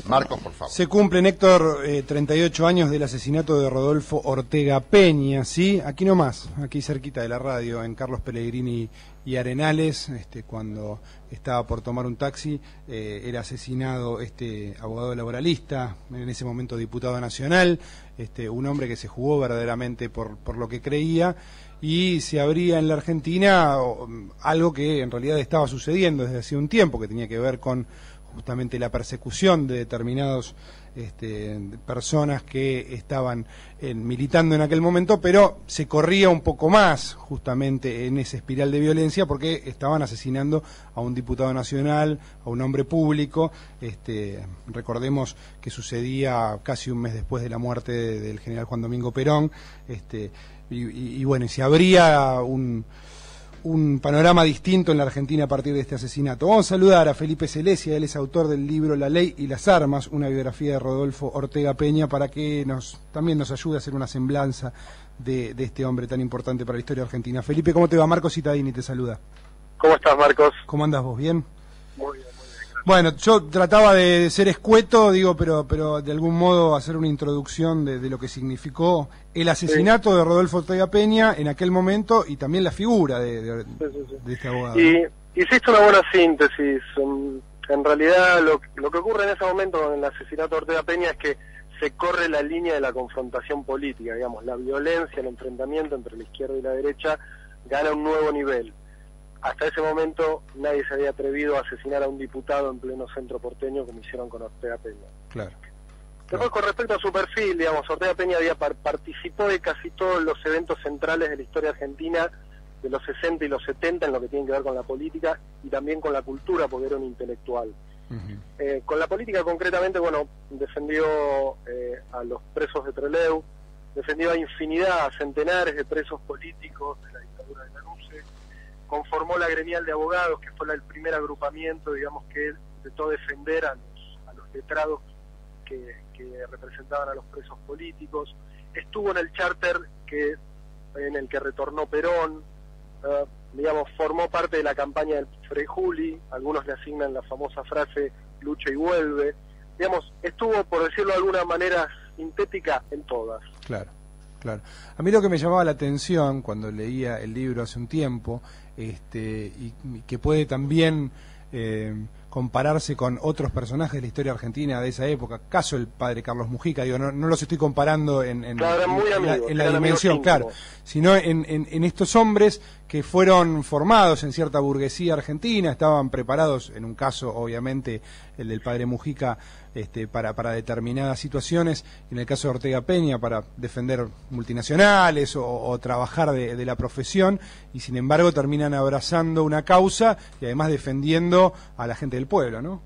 Marcos, por favor. Se cumplen, Héctor, 38 años del asesinato de Rodolfo Ortega Peña, ¿sí? Aquí nomás, aquí cerquita de la radio, en Carlos Pellegrini y Arenales, cuando estaba por tomar un taxi, era asesinado este abogado laboralista, en ese momento diputado nacional, un hombre que se jugó verdaderamente por lo que creía, y se abría en la Argentina algo que en realidad estaba sucediendo desde hace un tiempo, que tenía que ver con justamente la persecución de determinados personas que estaban militando en aquel momento, pero se corría un poco más justamente en esa espiral de violencia porque estaban asesinando a un diputado nacional, a un hombre público. Recordemos que sucedía casi un mes después de la muerte del general Juan Domingo Perón, y bueno, y se abría un panorama distinto en la Argentina a partir de este asesinato. Vamos a saludar a Felipe Celesia, él es autor del libro La Ley y las Armas, una biografía de Rodolfo Ortega Peña, para que también nos ayude a hacer una semblanza de este hombre tan importante para la historia argentina. Felipe, ¿cómo te va? Marcos Citadini te saluda. ¿Cómo estás, Marcos? ¿Cómo andás vos? ¿Bien? Muy bien. Bueno, yo trataba de ser escueto, pero de algún modo hacer una introducción de lo que significó el asesinato de Rodolfo Ortega Peña en aquel momento y también la figura de este abogado. Y hiciste una buena síntesis. En realidad lo que ocurre en ese momento con el asesinato de Ortega Peña es que se corre la línea de la confrontación política, digamos, la violencia, el enfrentamiento entre la izquierda y la derecha gana un nuevo nivel. Hasta ese momento nadie se había atrevido a asesinar a un diputado en pleno centro porteño como hicieron con Ortega Peña. Claro. Después, con respecto a su perfil, digamos, Ortega Peña participó de casi todos los eventos centrales de la historia argentina de los 60 y los 70 en lo que tiene que ver con la política y también con la cultura, porque era un intelectual. Con la política concretamente, bueno, defendió a los presos de Trelew, defendió a infinidad, a centenares de presos políticos de la dictadura de la Nuce, conformó la gremial de abogados, que fue el primer agrupamiento, digamos, que él intentó defender a los letrados que representaban a los presos políticos. Estuvo en el charter en el que retornó Perón, digamos, formó parte de la campaña del Frei Juli, algunos le asignan la famosa frase lucha y vuelve, digamos, estuvo, por decirlo de alguna manera sintética, en todas. Claro. A mí lo que me llamaba la atención cuando leía el libro hace un tiempo, y que puede también compararse con otros personajes de la historia argentina de esa época, caso el padre Carlos Mujica, digo, no los estoy comparando en la dimensión, claro, sino en estos hombres que fueron formados en cierta burguesía argentina, estaban preparados, en un caso obviamente el del padre Mujica, para determinadas situaciones, en el caso de Ortega Peña para defender multinacionales o trabajar de la profesión, y sin embargo terminan abrazando una causa y además defendiendo a la gente del pueblo, ¿no?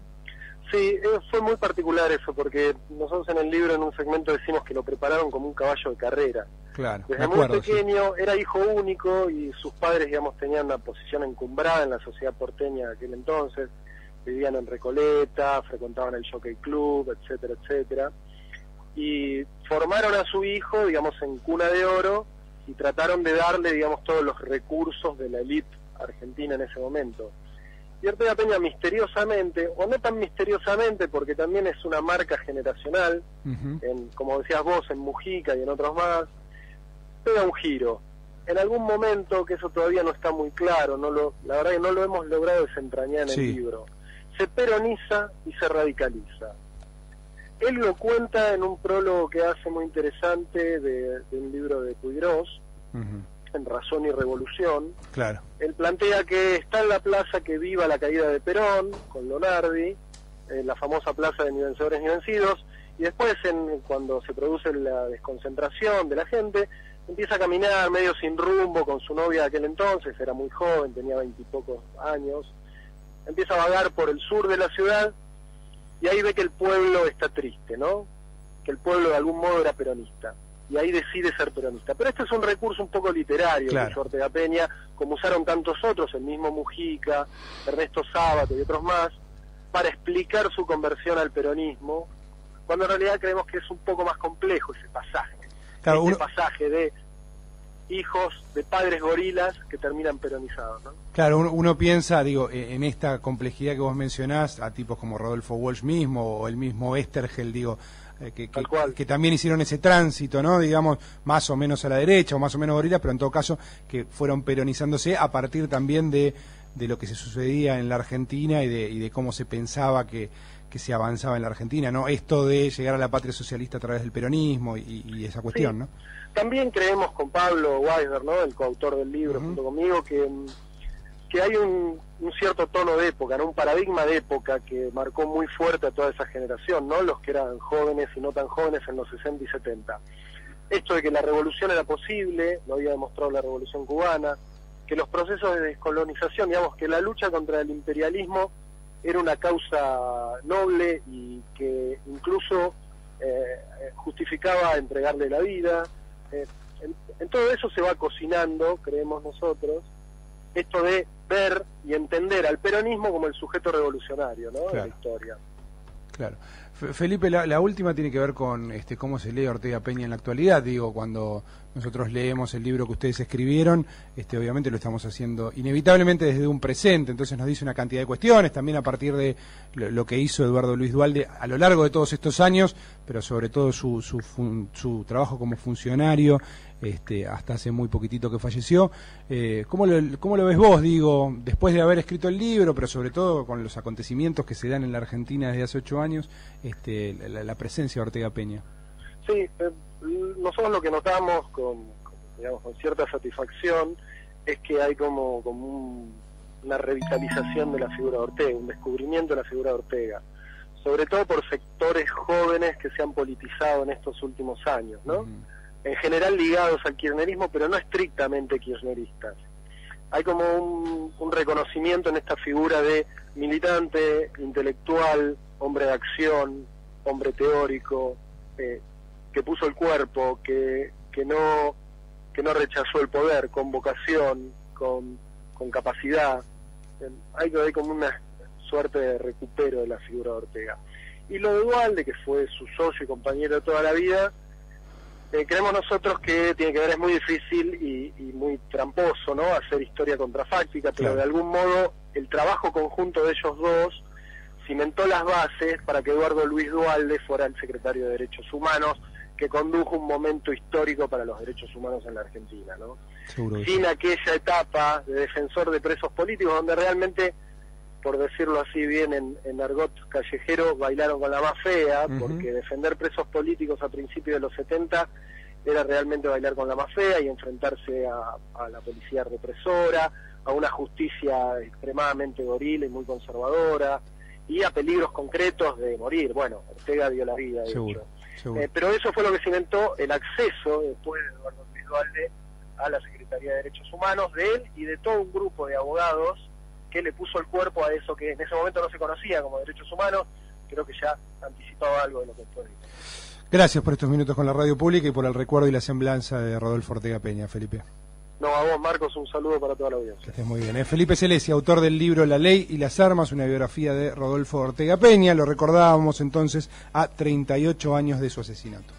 Sí, fue muy particular eso, porque nosotros en el libro en un segmento decimos que lo prepararon como un caballo de carrera. Claro, desde muy pequeño, sí. Era hijo único y sus padres, digamos, tenían una posición encumbrada en la sociedad porteña de aquel entonces, vivían en Recoleta, frecuentaban el Jockey Club, etcétera, etcétera, y formaron a su hijo, digamos, en cuna de oro y trataron de darle, digamos, todos los recursos de la élite argentina en ese momento. Y Ortega Peña misteriosamente, o no tan misteriosamente, porque también es una marca generacional, como decías vos, en Mujica y en otros más, pega un giro. En algún momento, que eso todavía no está muy claro, la verdad que no lo hemos logrado desentrañar en el libro, se peroniza y se radicaliza. Él lo cuenta en un prólogo que hace muy interesante de un libro de Puigros, en Razón y Revolución. Claro. Él plantea que está en la plaza que viva la caída de Perón, con Lonardi, la famosa plaza de Ni Vencedores Ni Vencidos, y después, cuando se produce la desconcentración de la gente, empieza a caminar medio sin rumbo con su novia de aquel entonces, era muy joven, tenía 20 y pocos años, empieza a vagar por el sur de la ciudad, y ahí ve que el pueblo está triste, ¿no? Que el pueblo de algún modo era peronista. Y ahí decide ser peronista. Pero este es un recurso un poco literario, claro, de Ortega Peña, como usaron tantos otros, el mismo Mujica, Ernesto Sábato y otros más, para explicar su conversión al peronismo, cuando en realidad creemos que es un poco más complejo ese pasaje. Claro, pasaje de hijos de padres gorilas que terminan peronizados, ¿no? Claro, uno piensa, digo, en esta complejidad que vos mencionás, a tipos como Rodolfo Walsh mismo, o el mismo Estergel, digo, que también hicieron ese tránsito, ¿no? Digamos, más o menos a la derecha, o más o menos gorilas, pero en todo caso, que fueron peronizándose a partir también de lo que se sucedía en la Argentina y de cómo se pensaba que se avanzaba en la Argentina, ¿no? Esto de llegar a la patria socialista a través del peronismo y esa cuestión, sí, ¿no? También creemos con Pablo Weisberg, ¿no?, el coautor del libro, junto conmigo, que hay un cierto tono de época, ¿no?, un paradigma de época que marcó muy fuerte a toda esa generación, ¿no?, los que eran jóvenes y no tan jóvenes en los 60 y 70. Esto de que la revolución era posible, lo había demostrado la Revolución Cubana, que los procesos de descolonización, digamos, que la lucha contra el imperialismo era una causa noble y que incluso justificaba entregarle la vida. En todo eso se va cocinando, creemos nosotros, esto de ver y entender al peronismo como el sujeto revolucionario, ¿no?, de la historia. Claro. Felipe, la última tiene que ver con cómo se lee Ortega Peña en la actualidad. Digo, cuando nosotros leemos el libro que ustedes escribieron, obviamente lo estamos haciendo inevitablemente desde un presente, entonces nos dice una cantidad de cuestiones, también a partir de lo que hizo Eduardo Luis Duhalde a lo largo de todos estos años, pero sobre todo su trabajo como funcionario, hasta hace muy poquitito que falleció. ¿Cómo lo ves vos, digo, después de haber escrito el libro, pero sobre todo con los acontecimientos que se dan en la Argentina desde hace 8 años, la presencia de Ortega Peña? Sí, nosotros lo que notamos con cierta satisfacción es que hay como una revitalización de la figura de Ortega, un descubrimiento de la figura de Ortega, sobre todo por sectores jóvenes que se han politizado en estos últimos años, ¿no? En general ligados al kirchnerismo, pero no estrictamente kirchneristas. Hay como un reconocimiento en esta figura de militante, intelectual, hombre de acción, hombre teórico, que puso el cuerpo, que no rechazó el poder, con vocación, con capacidad. Hay como una suerte de recupero de la figura de Ortega. Y lo de Duhalde, que fue su socio y compañero de toda la vida, creemos nosotros que tiene que ver, es muy difícil y muy tramposo, ¿no?, hacer historia contrafáctica, pero de algún modo el trabajo conjunto de ellos dos cimentó las bases para que Eduardo Luis Duhalde fuera el secretario de Derechos Humanos, que condujo un momento histórico para los derechos humanos en la Argentina, ¿no? Sin aquella etapa de defensor de presos políticos, donde realmente, por decirlo así bien en argot callejero, bailaron con la más fea, porque defender presos políticos a principios de los 70 era realmente bailar con la más fea y enfrentarse a la policía represora, a una justicia extremadamente gorila y muy conservadora, y a peligros concretos de morir. Bueno, Ortega dio la vida, de hecho. Pero eso fue lo que cimentó el acceso, después de Eduardo Luis Duhalde, a la Secretaría de Derechos Humanos, de él y de todo un grupo de abogados que le puso el cuerpo a eso que en ese momento no se conocía como derechos humanos. Creo que ya anticipaba algo de lo que fue. Gracias por estos minutos con la radio pública y por el recuerdo y la semblanza de Rodolfo Ortega Peña, Felipe. No, a vos, Marcos, un saludo para toda la audiencia. Que estés muy bien. Felipe Celesi, autor del libro La Ley y las Armas, una biografía de Rodolfo Ortega Peña. Lo recordábamos entonces a 38 años de su asesinato.